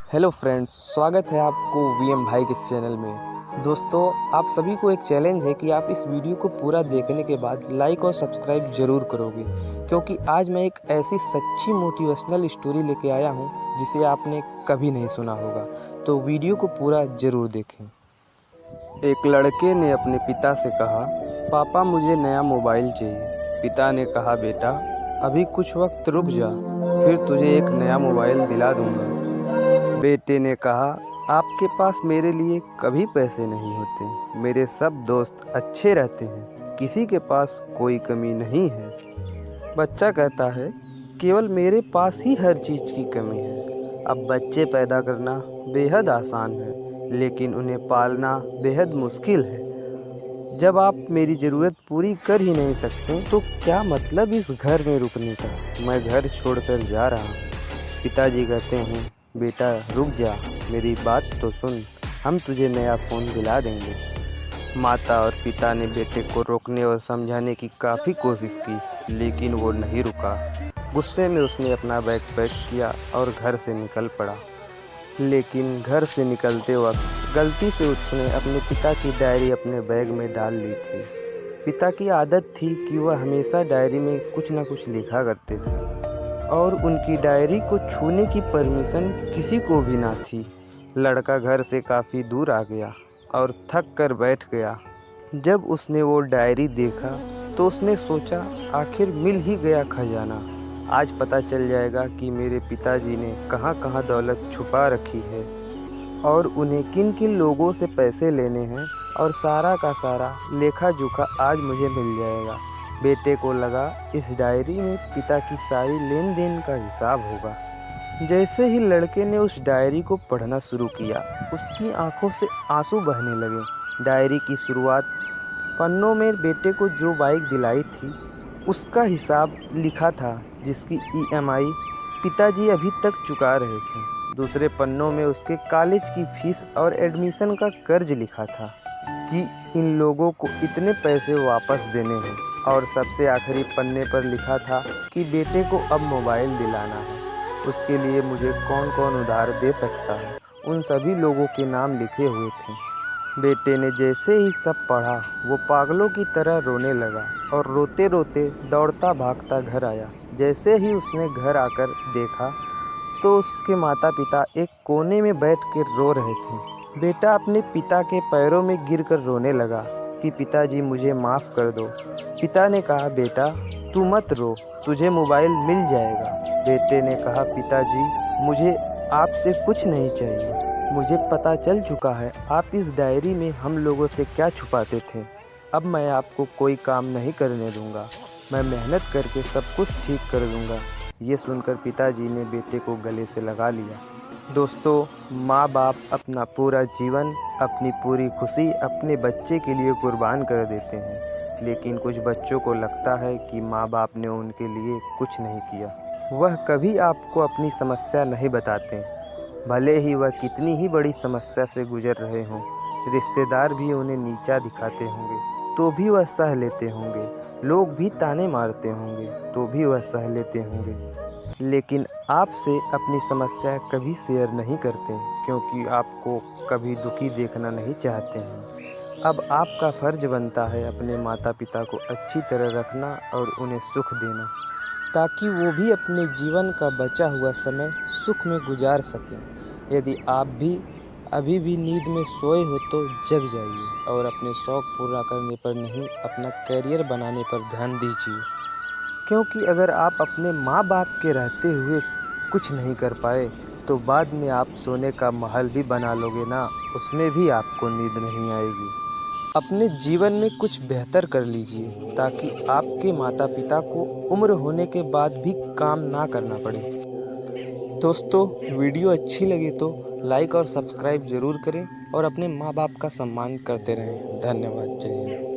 Hello friends, स्वागत है आपको वीएम भाई के चैनल में। दोस्तों, आप सभी को एक चैलेंज है कि आप इस वीडियो को पूरा देखने के बाद लाइक और सब्सक्राइब ज़रूर करोगे, क्योंकि आज मैं एक ऐसी सच्ची मोटिवेशनल स्टोरी लेके आया हूँ जिसे आपने कभी नहीं सुना होगा। तो वीडियो को पूरा ज़रूर देखें। एक लड़के ने अपने पिता से कहा, पापा मुझे नया मोबाइल चाहिए। पिता ने कहा, बेटा अभी कुछ वक्त रुक जा, फिर तुझे एक नया मोबाइल दिला दूंगा। बेटे ने कहा, आपके पास मेरे लिए कभी पैसे नहीं होते। मेरे सब दोस्त अच्छे रहते हैं, किसी के पास कोई कमी नहीं है। बच्चा कहता है, केवल मेरे पास ही हर चीज़ की कमी है। अब बच्चे पैदा करना बेहद आसान है, लेकिन उन्हें पालना बेहद मुश्किल है। जब आप मेरी ज़रूरत पूरी कर ही नहीं सकते तो क्या मतलब इस घर में रुकने का। मैं घर छोड़कर जा रहा हूँ। पिताजी कहते हैं, बेटा रुक जा, मेरी बात तो सुन, हम तुझे नया फ़ोन दिला देंगे। माता और पिता ने बेटे को रोकने और समझाने की काफ़ी कोशिश की, लेकिन वो नहीं रुका। गुस्से में उसने अपना बैग पैक किया और घर से निकल पड़ा। लेकिन घर से निकलते वक्त गलती से उसने अपने पिता की डायरी अपने बैग में डाल ली थी। पिता की आदत थी कि वह हमेशा डायरी में कुछ न कुछ लिखा करते थे और उनकी डायरी को छूने की परमिशन किसी को भी ना थी। लड़का घर से काफ़ी दूर आ गया और थक कर बैठ गया। जब उसने वो डायरी देखा तो उसने सोचा, आखिर मिल ही गया खजाना। आज पता चल जाएगा कि मेरे पिताजी ने कहाँ कहाँ दौलत छुपा रखी है और उन्हें किन किन लोगों से पैसे लेने हैं, और सारा का सारा लेखा जोखा आज मुझे मिल जाएगा। बेटे को लगा इस डायरी में पिता की सारी लेन देन का हिसाब होगा। जैसे ही लड़के ने उस डायरी को पढ़ना शुरू किया, उसकी आंखों से आंसू बहने लगे। डायरी की शुरुआत पन्नों में बेटे को जो बाइक दिलाई थी उसका हिसाब लिखा था, जिसकी ईएमआई पिताजी अभी तक चुका रहे थे। दूसरे पन्नों में उसके कॉलेज की फीस और एडमिशन का कर्ज लिखा था कि इन लोगों को इतने पैसे वापस देने हैं। और सबसे आखिरी पन्ने पर लिखा था कि बेटे को अब मोबाइल दिलाना है, उसके लिए मुझे कौन कौन उधार दे सकता है। उन सभी लोगों के नाम लिखे हुए थे। बेटे ने जैसे ही सब पढ़ा, वो पागलों की तरह रोने लगा और रोते रोते दौड़ता भागता घर आया। जैसे ही उसने घर आकर देखा तो उसके माता पिता एक कोने में बैठ कर रो रहे थे। बेटा अपने पिता के पैरों में गिरकर रोने लगा कि पिताजी मुझे माफ़ कर दो। पिता ने कहा, बेटा तू मत रो, तुझे मोबाइल मिल जाएगा। बेटे ने कहा, पिताजी मुझे आपसे कुछ नहीं चाहिए। मुझे पता चल चुका है आप इस डायरी में हम लोगों से क्या छुपाते थे। अब मैं आपको कोई काम नहीं करने दूंगा। मैं मेहनत करके सब कुछ ठीक कर दूंगा। ये सुनकर पिताजी ने बेटे को गले से लगा लिया। दोस्तों, माँ बाप अपना पूरा जीवन, अपनी पूरी खुशी अपने बच्चे के लिए कुर्बान कर देते हैं, लेकिन कुछ बच्चों को लगता है कि माँ बाप ने उनके लिए कुछ नहीं किया। वह कभी आपको अपनी समस्या नहीं बताते, भले ही वह कितनी ही बड़ी समस्या से गुजर रहे हों। रिश्तेदार भी उन्हें नीचा दिखाते होंगे तो भी वह सह लेते होंगे। लोग भी ताने मारते होंगे तो भी वह सह लेते होंगे, लेकिन आपसे अपनी समस्या कभी शेयर नहीं करते, क्योंकि आपको कभी दुखी देखना नहीं चाहते हैं। अब आपका फ़र्ज बनता है अपने माता पिता को अच्छी तरह रखना और उन्हें सुख देना, ताकि वो भी अपने जीवन का बचा हुआ समय सुख में गुजार सकें। यदि आप भी अभी भी नींद में सोए हो तो जग जाइए और अपने शौक़ पूरा करने पर नहीं, अपना करियर बनाने पर ध्यान दीजिए। क्योंकि अगर आप अपने माँ बाप के रहते हुए कुछ नहीं कर पाए तो बाद में आप सोने का महल भी बना लोगे ना, उसमें भी आपको नींद नहीं आएगी। अपने जीवन में कुछ बेहतर कर लीजिए, ताकि आपके माता पिता को उम्र होने के बाद भी काम ना करना पड़े। दोस्तों, वीडियो अच्छी लगे तो लाइक और सब्सक्राइब ज़रूर करें और अपने माँ बाप का सम्मान करते रहें। धन्यवाद। जय हिंद।